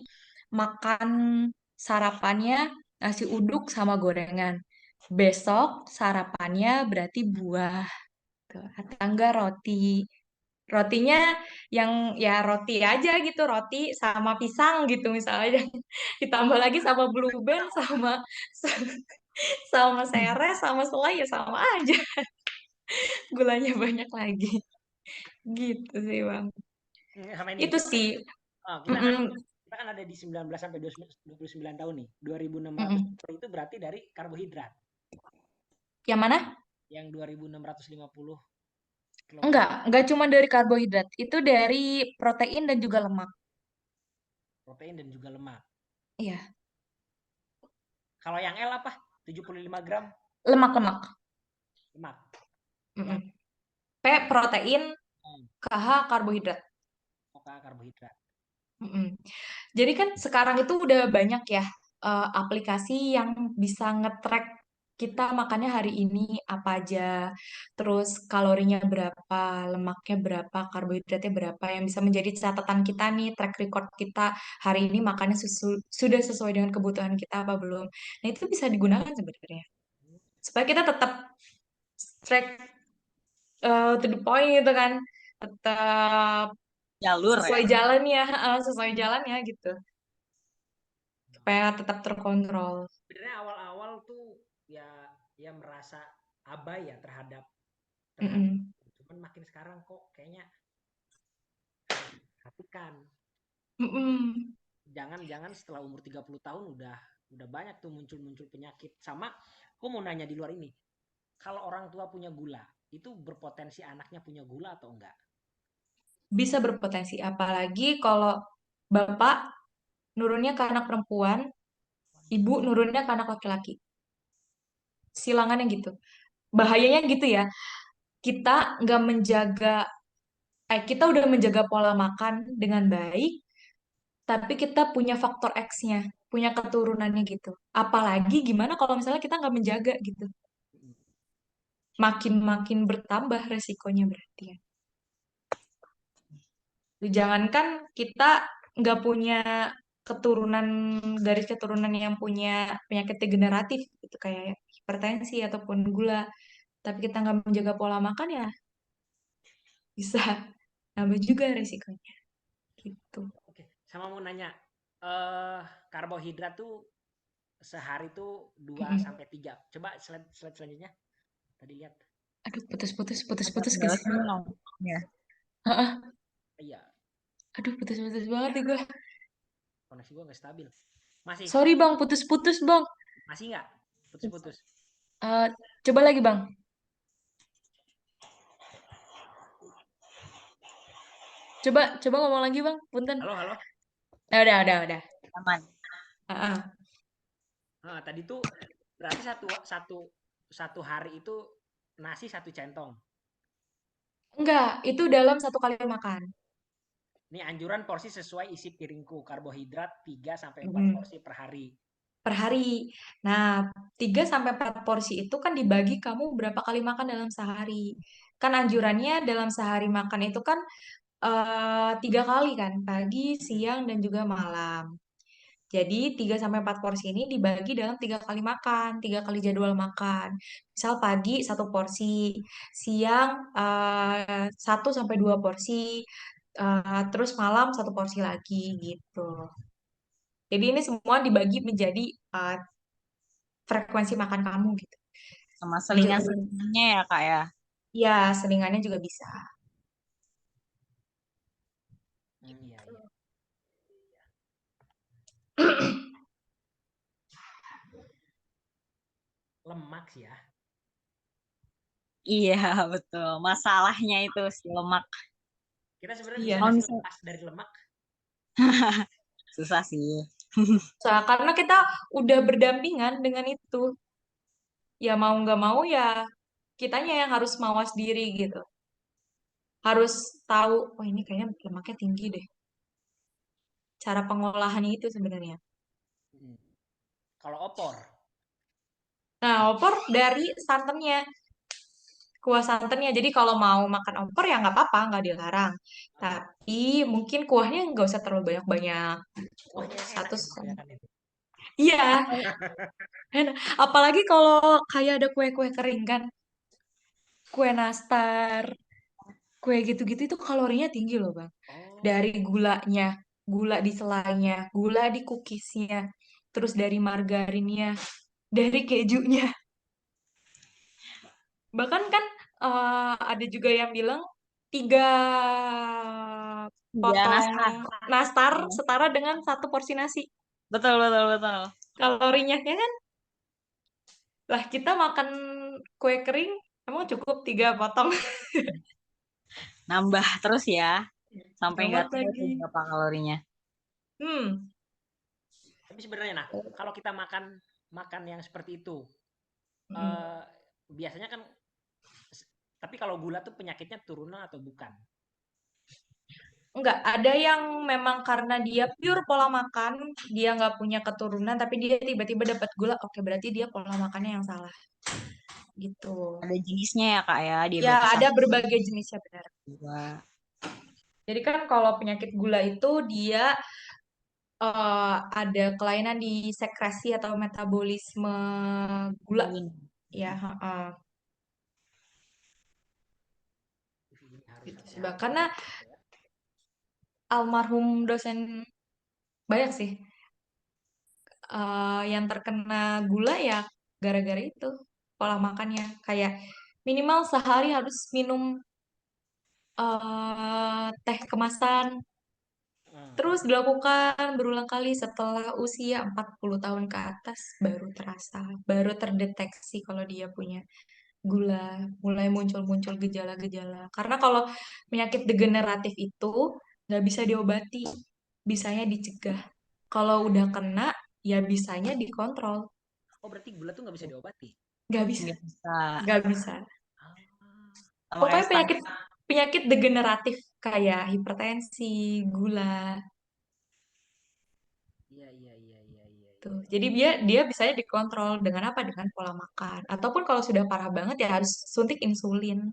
makan sarapannya nasi uduk sama gorengan. Besok sarapannya berarti buah tuh. Atau enggak roti. Rotinya yang ya roti aja gitu, roti sama pisang gitu misalnya. Ditambah lagi sama blue band sama seres sama selai ya sama aja. Gulanya banyak lagi. Gitu sih, Bang. Sama ini Itu sih. kita kan Mm-mm, kita kan ada di 19 sampai 29 tahun nih. 2.600 mm-mm. itu berarti dari karbohidrat. Yang mana? Yang 2.650 kilokalori Enggak cuma dari karbohidrat. Itu dari protein dan juga lemak. protein dan juga lemak. Iya, Kalau yang L apa? 75 gram lemak-lemak. lemak. Yang Mm-mm. P protein, hmm, KH karbohidrat. karbohidrat. Mm-mm. Jadi kan sekarang itu udah banyak ya aplikasi yang bisa nge-track kita makannya hari ini apa aja, terus kalorinya berapa, lemaknya berapa, karbohidratnya berapa, yang bisa menjadi catatan kita nih, track record kita hari ini makannya sudah sesuai dengan kebutuhan kita apa belum. Nah itu bisa digunakan sebenarnya supaya kita tetap track to the point gitu kan, tetap Jalur ya. sesuai jalannya, sesuai jalannya gitu, supaya tetap terkontrol. Sebenarnya awal-awal tuh ya ya merasa abai ya terhadap terhadap Mm-mm. cuman makin sekarang kok kayaknya perhatikan. Mm-mm. Jangan-jangan setelah umur 30 tahun udah banyak tuh muncul-muncul penyakit. Sama aku mau nanya di luar ini. Kalau orang tua punya gula, itu berpotensi anaknya punya gula atau enggak? Bisa berpotensi, apalagi kalau bapak nurunnya ke anak perempuan, ibu nurunnya ke anak laki-laki. Silangannya gitu. Bahayanya gitu ya. Kita nggak menjaga, kita udah menjaga pola makan dengan baik, tapi kita punya faktor X-nya, punya keturunannya gitu. Apalagi gimana kalau misalnya kita nggak menjaga gitu. Makin-makin bertambah resikonya berarti ya. Jangankan kita nggak punya keturunan, garis keturunan yang punya penyakit degeneratif gitu kayak hipertensi ataupun gula, tapi kita nggak menjaga pola makan ya bisa nambah juga resikonya gitu. Oke, sama mau nanya, karbohidrat tuh sehari tuh 2 Mm-mm. sampai 3. Coba slide selanjutnya. Tadi lihat. Aduh, putus-putus Agak putus-putus kendala guys. sinyal. Ya. Heeh. Iya, Aduh, putus-putus banget nih gue. koneksi gua nggak stabil. Masih? Sorry bang, putus-putus bang. Masih nggak? Putus-putus. Eh, coba lagi bang. Coba ngomong lagi bang, punten. Halo, halo. Udah. Aman. Heeh. Nah, tadi tuh berarti satu satu satu hari itu nasi 1 centong. Enggak, itu dalam 1 kali makan. Ini anjuran porsi sesuai isi piringku. Karbohidrat 3 sampai 4 Mm, porsi per hari. per hari. Nah, 3 sampai 4 porsi itu kan dibagi kamu berapa kali makan dalam sehari. Kan anjurannya dalam sehari makan itu kan 3 kali kan, pagi, Mm-mm. siang, dan juga malam. Jadi 3 sampai 4 porsi ini dibagi dalam 3 kali makan, 3 kali jadwal makan. Misal pagi 1 porsi, siang 1 sampai 2 porsi, terus malam 1 porsi lagi gitu. Jadi ini semua dibagi menjadi uh, frekuensi makan kamu gitu. Sama Menja- selingan-selingannya ya Kak ya. Ya, selingannya juga bisa. Iya, iya. Lemak sih ya. Iya, betul. Masalahnya itu si lemak. Kita sebenarnya bisa Iya. Kalau nggak sih misal lepas dari lemak? susah sih. Karena kita udah berdampingan dengan itu. Ya mau nggak mau ya kitanya yang harus mawas diri gitu. Harus tahu, oh ini kayaknya lemaknya tinggi deh. Cara pengolahan itu sebenarnya. Mm. Kalau opor, Nah, opor dari santannya, kuah santannya. Jadi kalau mau makan opor ya nggak apa-apa, nggak dilarang. ah, Tapi mungkin kuahnya nggak usah terlalu banyak-banyak. kuahnya yang enak Satu, yang kebanyakan itu. iya, enak. Apalagi kalau kayak ada kue-kue kering kan, kue nastar, kue gitu-gitu itu kalorinya tinggi loh, Bang. Oh, Dari gulanya, gula di selainya, gula di cookiesnya, terus dari margarinnya, dari kejunya. Bahkan kan ada juga yang bilang 3 potong Nastar. nastar Iya. setara dengan 1 porsi nasi. Betul, betul, betul. Kalorinya ya kan? Lah kita makan kue kering emang cukup 3 potong. Nambah terus ya. Sampai nggak Selamat tahu tuh lagi. berapa kalorinya. Hmm. tapi sebenarnya nah, kalau kita makan makan yang seperti itu, Mm. eh, biasanya kan, tapi kalau gula tuh penyakitnya turunan atau bukan? Enggak, ada yang memang karena dia pure pola makan, dia nggak punya keturunan, tapi dia tiba-tiba dapat gula, oke berarti dia pola makannya yang salah, gitu. Ada jenisnya ya Kak ya, Ya, diabetes ada satu berbagai jenisnya benar. dua. Jadi kan kalau penyakit gula itu dia ada kelainan di sekresi atau metabolisme gula, Insulin. ya. Heeh. Ini harus Gitu sih, Bang. hati-hati Karena ya. almarhum dosen banyak sih yang terkena gula ya gara-gara itu pola makannya kayak minimal sehari harus minum teh kemasan Hmm. terus dilakukan berulang kali setelah usia 40 tahun ke atas baru terasa, baru terdeteksi kalau dia punya gula, mulai muncul-muncul gejala-gejala. Karena kalau penyakit degeneratif itu nggak bisa diobati, bisanya dicegah. Kalau udah kena, ya bisanya dikontrol. Oh, berarti gula tuh nggak bisa diobati? Nggak bisa, Nggak bisa. nggak bisa. Ah, Sama kayak Pokoknya penyakit penyakit degeneratif kayak hipertensi, gula, iya, iya, iya, iya, iya, tuh. iya. Jadi dia dia bisanya dikontrol dengan apa? Dengan pola makan. Ataupun kalau sudah parah banget ya harus suntik insulin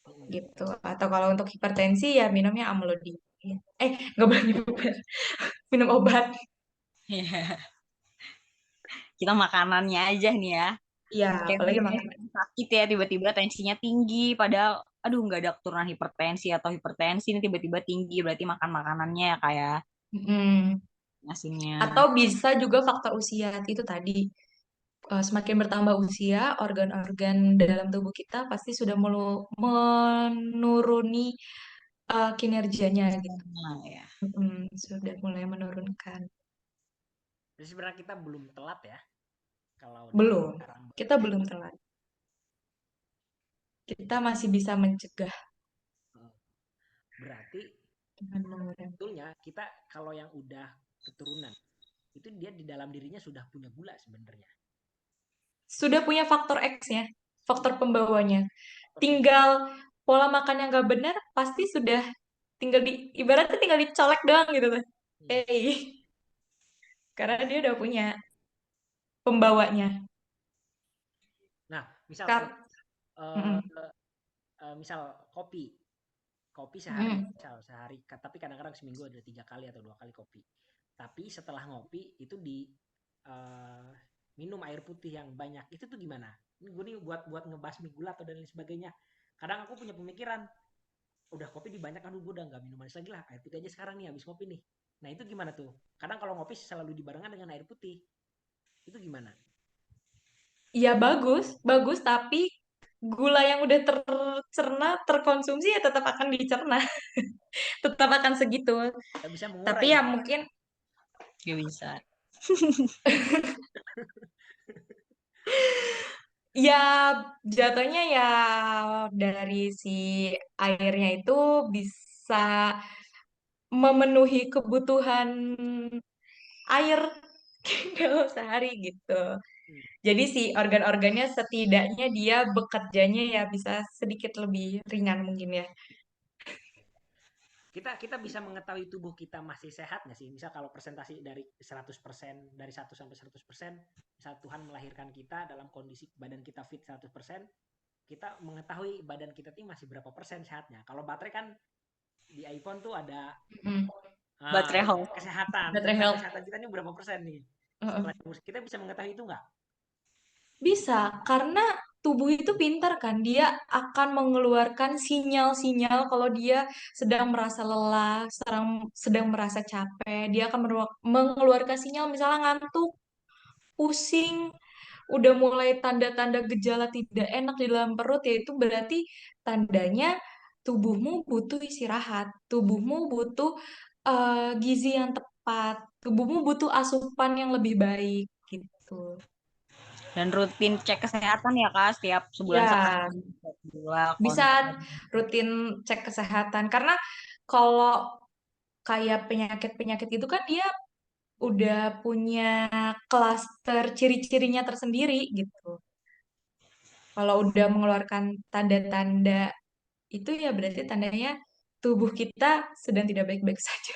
Mm-mm. gitu. Atau kalau untuk hipertensi ya minumnya amlodipin. Nggak boleh minum, minum obat. Iya. Kita makanannya aja nih ya. Iya, Kayak apalagi misalnya makan. sakit ya tiba-tiba tensinya tinggi padahal aduh nggak ada keturunan hipertensi atau hipertensi ini tiba-tiba tinggi berarti makan makanannya ya kayak Mm. asinnya. Atau bisa juga faktor usia itu tadi. Semakin bertambah usia, organ-organ dalam tubuh kita pasti sudah menuruni kinerjanya gitu. Nah, ya. Sudah mulai menurunkan. Jadi sebenarnya kita belum telat ya, kalau dari Belum, sekarang kita bekerja. belum telat. Kita masih bisa mencegah Hmm. Berarti dengan mengurangi. sebetulnya kita kalau yang udah keturunan, itu dia di dalam dirinya sudah punya gula sebenarnya. Sudah punya faktor X-nya, faktor pembawanya. Faktor pembawa. Tinggal pola makan yang nggak benar pasti sudah ibaratnya tinggal dicolek doang gitu tuh. Hmm. Karena dia udah punya pembawanya. Nah, misal Kar nih, mm-mm, eh, misal kopi, kopi sehari, mm-mm. misal sehari, tapi kadang-kadang seminggu ada 3 kali atau 2 kali kopi. Tapi setelah ngopi itu di eh, minum air putih yang banyak. Itu tuh gimana? Ini gue nih buat ngebasmi gula atau dan lain sebagainya. Kadang aku punya pemikiran, udah kopi dibanyak, aduh gue udah nggak minum manis lagi lah, air putih aja sekarang nih habis ngopi nih. Nah itu gimana tuh? Kadang kalau ngopi selalu dibarengan dengan air putih. Itu gimana? Ya bagus, bagus, tapi gula yang udah tercerna, terkonsumsi ya tetap akan dicerna, tetap akan segitu. Gak bisa Tapi mengurai ya gitu. mungkin Gak bisa. ya jatuhnya ya dari si airnya itu bisa memenuhi kebutuhan air kalau sehari gitu. Hmm. Jadi si organ-organnya setidaknya dia bekerjanya ya bisa sedikit lebih ringan mungkin ya. Kita kita bisa mengetahui tubuh kita masih sehat nggak sih? Misal kalau presentasi dari 100%, dari 1 sampai 100%, misal Tuhan melahirkan kita dalam kondisi badan kita fit 100%, kita mengetahui badan kita ini masih berapa persen sehatnya. Kalau baterai kan di iPhone tuh ada Mm. ah, Baterai health. kesehatan. Battery Nah, health. kesehatan kita ini berapa persen nih? Heeh. Setelah kita bisa mengetahui itu nggak? Bisa, karena tubuh itu pintar kan, dia akan mengeluarkan sinyal-sinyal kalau dia sedang merasa lelah, sedang merasa capek, dia akan mengeluarkan sinyal misalnya ngantuk, pusing, udah mulai tanda-tanda gejala tidak enak di dalam perut, ya itu berarti tandanya tubuhmu butuh istirahat, tubuhmu butuh gizi yang tepat, tubuhmu butuh asupan yang lebih baik gitu. Dan rutin cek kesehatan ya Kak, setiap sebulan sekali. Ya, Cek gula, bisa kontrol. rutin cek kesehatan karena kalau kayak penyakit-penyakit itu kan dia udah punya klaster ciri-cirinya tersendiri gitu. Kalau udah mengeluarkan tanda-tanda itu ya berarti tandanya tubuh kita sedang tidak baik-baik saja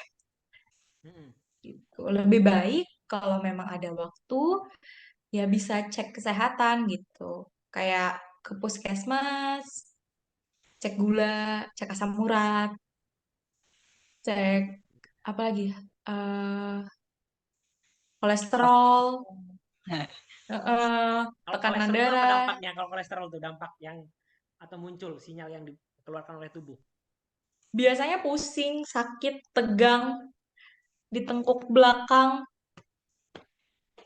Mm-mm. gitu. Lebih baik kalau memang ada waktu ya bisa cek kesehatan gitu. Kayak ke puskesmas, cek gula, cek asam urat, cek apa lagi? Eh, kolesterol, Nah, Kalau tekanan kolesterol itu apa darah. dampaknya? Kalau kolesterol itu dampak yang atau muncul sinyal yang dikeluarkan oleh tubuh. Biasanya pusing, sakit, tegang di tengkuk belakang.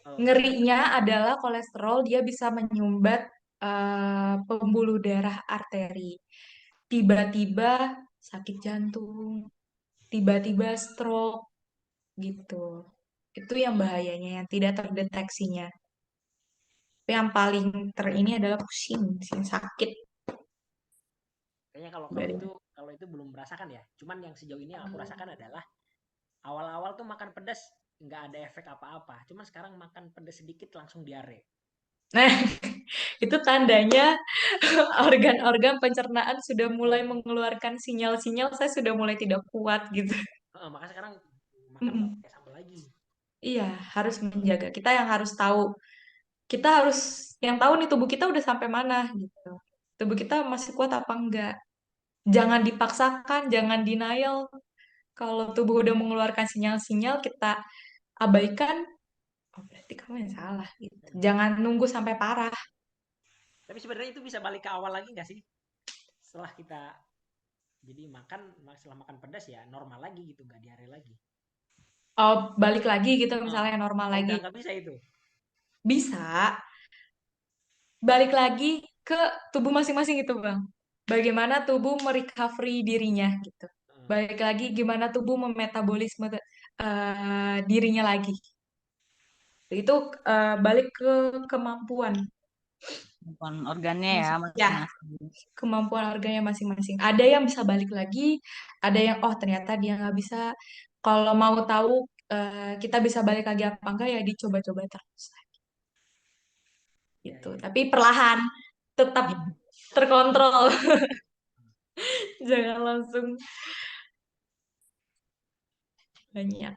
Bisa Ngerinya adalah kolesterol dia bisa menyumbat pembuluh darah arteri. Tiba-tiba sakit jantung, tiba-tiba stroke gitu. Itu yang bahayanya, yang tidak terdeteksinya. Tapi yang paling ini adalah pusing, pusing sakit. kayaknya kalau kalau Dari itu kalau itu belum merasakan ya. Cuman yang sejauh ini yang aku rasakan adalah awal-awal tuh makan pedas nggak ada efek apa-apa. Cuman sekarang makan pedas sedikit langsung diare. Nah, itu tandanya organ-organ pencernaan sudah mulai Oh. mengeluarkan sinyal-sinyal saya sudah mulai tidak kuat gitu. Makanya sekarang makan nggak Mm-mm. pakai sambal lagi. Iya, harus menjaga. Kita yang harus tahu. Kita harus yang tahu nih tubuh kita udah sampai mana gitu. Tubuh kita masih kuat apa enggak. Jangan dipaksakan, jangan denial. Kalau tubuh udah mengeluarkan sinyal-sinyal, kita abaikan, oh berarti kamu yang salah gitu. Jangan nunggu sampai parah. Tapi sebenarnya itu bisa balik ke awal lagi nggak sih? Setelah kita jadi setelah makan pedas ya normal lagi gitu, nggak diare lagi. Oh, balik lagi gitu Oh, misalnya normal oh lagi. udah nggak bisa itu. Bisa, balik lagi ke tubuh masing-masing gitu, Bang. Bagaimana tubuh merecovery dirinya gitu. Heeh. Balik lagi gimana tubuh memetabolisme dirinya lagi. Itu balik ke kemampuan. bukan organnya ya Ya, masing-masing. kemampuan organnya masing-masing. Ada yang bisa balik lagi, ada yang oh ternyata dia nggak bisa. Kalau mau tahu kita bisa balik lagi apa enggak ya dicoba-coba terus Iya, gitu. iya, iya. Tapi perlahan, tetap terkontrol. Jangan langsung banyak.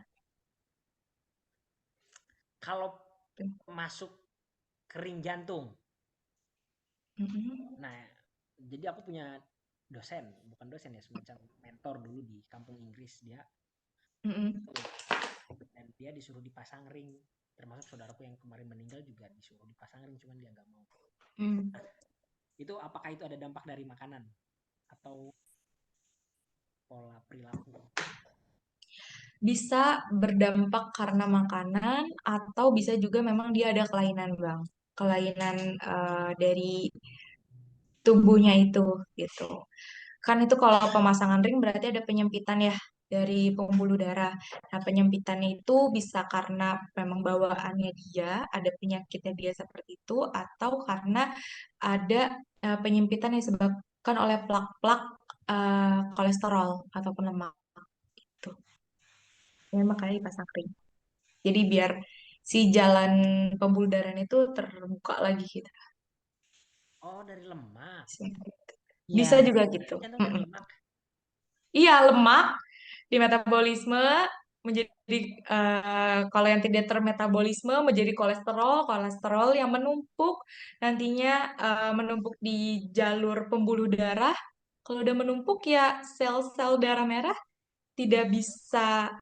Kalau masuk ke ring jantung, Mm-mm. nah jadi aku punya dosen, bukan dosen ya, semacam mentor dulu di kampung Inggris dia, Mm-mm. dan dia disuruh dipasang ring. Termasuk saudaraku yang kemarin meninggal juga disuruh dipasang ring, cuman dia nggak mau. Mm. Itu apakah itu ada dampak dari makanan atau pola perilaku? Bisa berdampak karena makanan atau bisa juga memang dia ada kelainan, Bang. Kelainan dari tubuhnya itu gitu. Kan itu kalau pemasangan ring berarti ada penyempitan ya dari pembuluh darah. Nah, penyempitannya itu bisa karena memang bawaannya dia, ada penyakitnya dia seperti itu, atau karena ada penyempitan yang disebabkan oleh plak-plak kolesterol ataupun lemak. Itu. Ya, makanya dipasang ring. Jadi biar si jalan pembuluh darahnya itu terbuka lagi gitu. Oh, dari lemak. Bisa Ya. juga Jadi gitu. jantung dari lemak. Iya, lemak di metabolisme menjadi kalau yang tidak termetabolisme menjadi kolesterol, kolesterol yang menumpuk nantinya menumpuk di jalur pembuluh darah. Kalau udah menumpuk ya sel-sel darah merah tidak bisa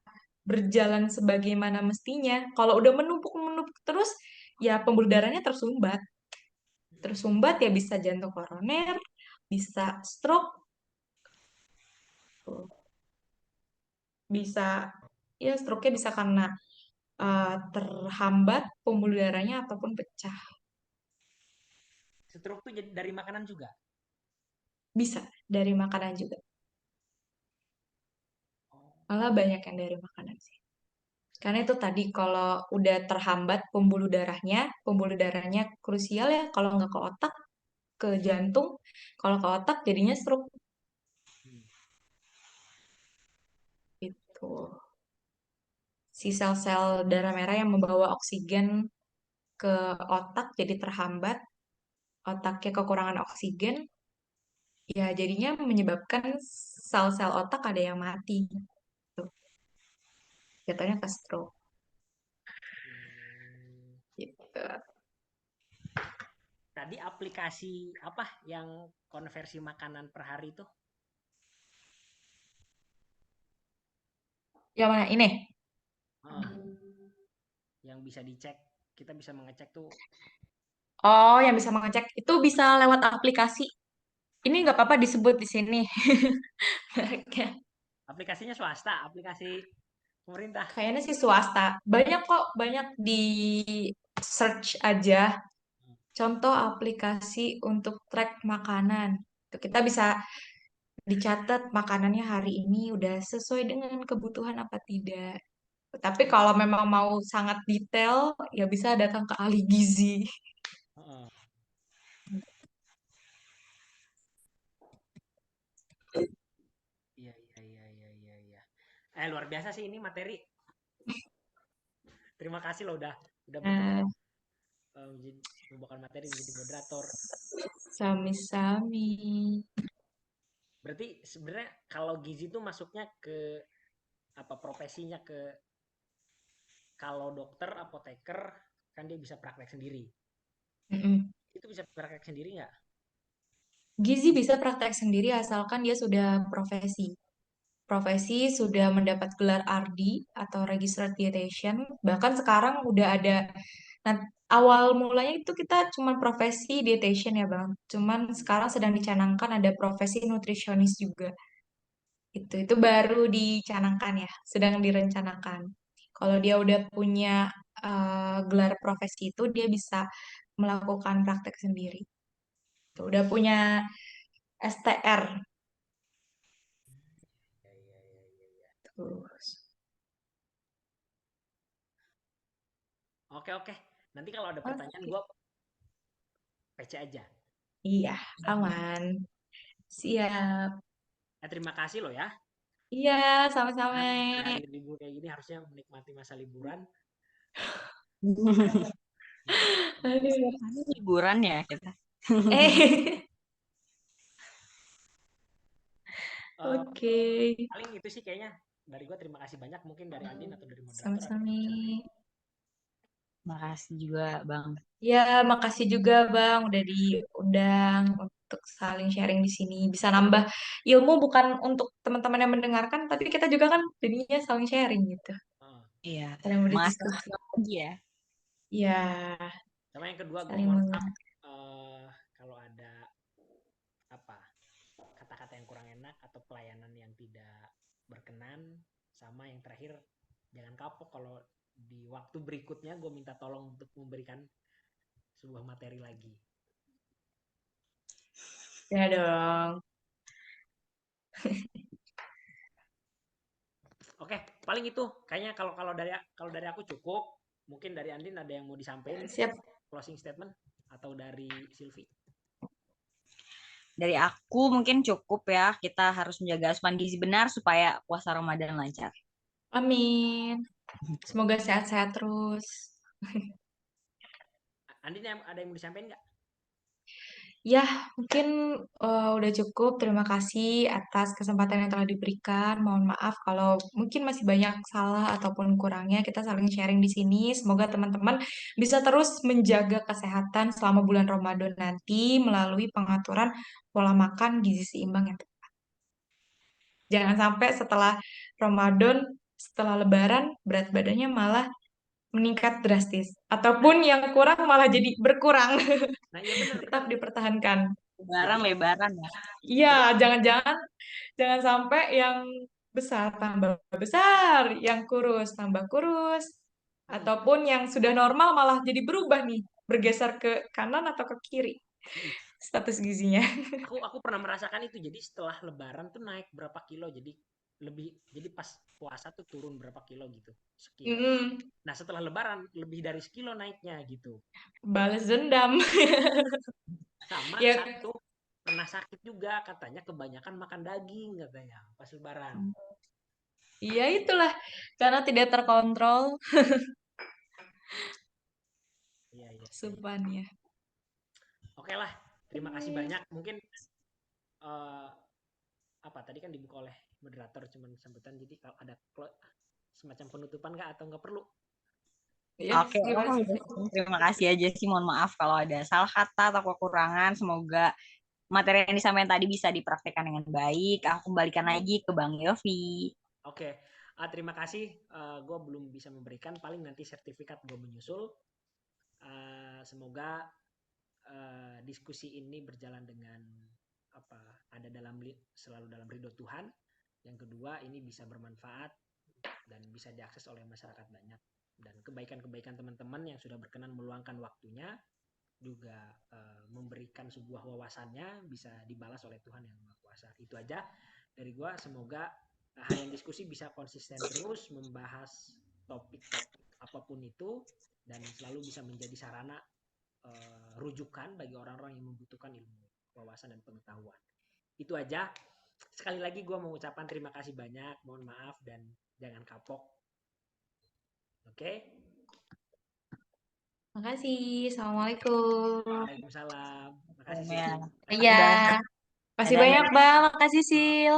berjalan sebagaimana mestinya. Kalau udah menumpuk-menumpuk terus ya pembuluh darahnya tersumbat. Tersumbat ya bisa jantung koroner, bisa stroke, bisa ya stroke-nya bisa karena terhambat pembuluh darahnya ataupun pecah. Stroke tuh jadi dari makanan juga. Bisa dari makanan juga. Oh, Malah banyak yang dari makanan sih. Karena itu tadi kalau udah terhambat pembuluh darahnya krusial ya. Kalau nggak ke otak, ke jantung. Kalau ke otak jadinya stroke. hmm. Itu. Si sel-sel darah merah yang membawa oksigen ke otak jadi terhambat. Otaknya kekurangan oksigen. Ya jadinya menyebabkan sel-sel otak ada yang mati. Tuh, jatuhnya ke stroke. Hmm. Gitu. Tadi aplikasi apa yang konversi makanan per hari itu? Yang mana ini? Ah, yang bisa dicek, kita bisa mengecek tuh. Oh, yang bisa mengecek itu bisa lewat aplikasi. Ini nggak apa-apa disebut di sini. Mereknya. Aplikasinya swasta, aplikasi pemerintah. Kayaknya sih swasta. Banyak kok, banyak di search aja. Contoh aplikasi untuk track makanan. Tuh, kita bisa dicatat makanannya hari ini udah sesuai dengan kebutuhan apa tidak. Tapi kalau memang mau sangat detail, ya bisa datang ke ahli gizi. Heeh. Iya, iya, iya, iya, iya, iya. Luar biasa sih ini materi. Terima kasih loh udah berkenan Nah, menjadi membawakan materi menjadi moderator. sami-sami. Berarti sebenarnya kalau gizi itu masuknya ke apa profesinya ke kalau dokter, apoteker kan dia bisa praktek sendiri. Mm-mm. Itu bisa praktek sendiri nggak? Gizi bisa praktek sendiri asalkan dia sudah profesi. Profesi sudah mendapat gelar RD atau Registered Dietitian. Bahkan sekarang udah ada, nah, awal mulanya itu kita cuma profesi dietitian ya Bang. Cuman sekarang sedang dicanangkan ada profesi nutrisionis juga. Itu baru dicanangkan ya, sedang direncanakan. Kalau dia udah punya gelar profesi itu, dia bisa melakukan praktek sendiri. Tuh, udah punya STR. Ya, ya, ya, ya, ya. Terus. Oke, oke. Nanti kalau ada pertanyaan Oke. gue PC aja. Iya, aman. Siap. Terima kasih loh ya. Iya, sama-sama. Kan di hari libur kayak gini harusnya menikmati masa liburan. Aduh. Setiap hari liburan ya kita. Eh, Eh, oke. paling itu sih kayaknya. dari gue terima kasih banyak. Mungkin dari Andin atau dari moderator ada Sama-sama. yang mau ucapin. Makasih juga Bang. Ya, makasih juga Bang udah diundang untuk saling sharing di sini. Bisa nambah ilmu bukan untuk teman-teman yang mendengarkan, tapi kita juga kan jadinya saling sharing gitu. Ah. Iya, Saling makasih berdiskusi. lagi ya. Ya, Sama yang kedua, gue saling mohon maaf mengenal. kalau ada apa kata-kata yang kurang enak atau pelayanan yang tidak berkenan. Sama yang terakhir, jangan kapok kalau di waktu berikutnya gue minta tolong untuk memberikan sebuah materi lagi. Ya dong. Oke, paling itu kayaknya kalau dari aku cukup. Mungkin dari Andin ada yang mau disampaikan, Siap. closing statement, atau dari Silvi. Dari aku mungkin cukup ya. Kita harus menjaga asupan gizi benar supaya puasa Ramadan lancar. Amin. Semoga sehat-sehat terus. Andin ada yang mau disampaikan nggak? Ya, mungkin udah cukup. Terima kasih atas kesempatan yang telah diberikan. Mohon maaf kalau mungkin masih banyak salah ataupun kurangnya. Kita saling sharing di sini. Semoga teman-teman bisa terus menjaga kesehatan selama bulan Ramadan nanti melalui pengaturan pola makan gizi seimbang yang tepat. Jangan sampai setelah Ramadan, setelah Lebaran, berat badannya malah meningkat drastis. Ataupun yang kurang malah jadi berkurang. Nah, iya benar-benar. Tetap dipertahankan. Jadi Lebaran ya. Iya, jadi jangan sampai yang besar tambah besar, yang kurus tambah kurus, mm, ataupun yang sudah normal malah jadi berubah nih, bergeser ke kanan atau ke kiri mm. status gizinya. Aku pernah merasakan itu. Jadi setelah Lebaran tuh naik berapa kilo. Jadi pas puasa tuh turun berapa kilo gitu, sekilo. Mm, Nah, setelah Lebaran lebih dari sekilo naiknya gitu. balas dendam. Sama Ya, satu, pernah sakit juga katanya kebanyakan makan daging katanya pas Lebaran. iya itulah karena tidak terkontrol Iya, iya, iya, iya. supannya. Oke lah, terima kasih banyak. Mungkin eh, apa tadi kan dibuka oleh moderator cuman sambutan. Jadi kalau ada semacam penutupan nggak atau nggak perlu? Ya, Oke, gimana sih? terima kasih aja sih. Mohon maaf kalau ada salah kata atau kekurangan. Semoga materi yang disampaikan tadi bisa dipraktekkan dengan baik. Aku kembalikan lagi ke Bang Yofi. Oke, terima kasih. Gue belum bisa memberikan, paling nanti sertifikat gue menyusul. Semoga diskusi ini berjalan dengan apa ada selalu dalam ridho Tuhan. Yang kedua, ini bisa bermanfaat dan bisa diakses oleh masyarakat banyak. Dan kebaikan-kebaikan teman-teman yang sudah berkenan meluangkan waktunya juga memberikan sebuah wawasannya bisa dibalas oleh Tuhan yang Maha Kuasa. Itu aja dari gua. Semoga harian diskusi bisa konsisten terus membahas topik-topik apapun itu dan selalu bisa menjadi sarana rujukan bagi orang-orang yang membutuhkan ilmu, wawasan dan pengetahuan. Itu aja. Sekali lagi gue mau ucapkan terima kasih banyak. Mohon maaf dan jangan kapok. Oke? Makasih. Assalamualaikum. Waalaikumsalam. Makasih Ya, Silvi. Iya, makasih Bang. makasih Dadah, banyak dadah. Bang. Makasih Sil.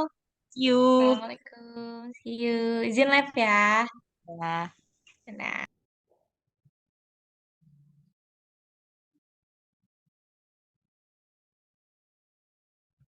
See you. Assalamualaikum. See you. Izin live ya. Ya. Nah.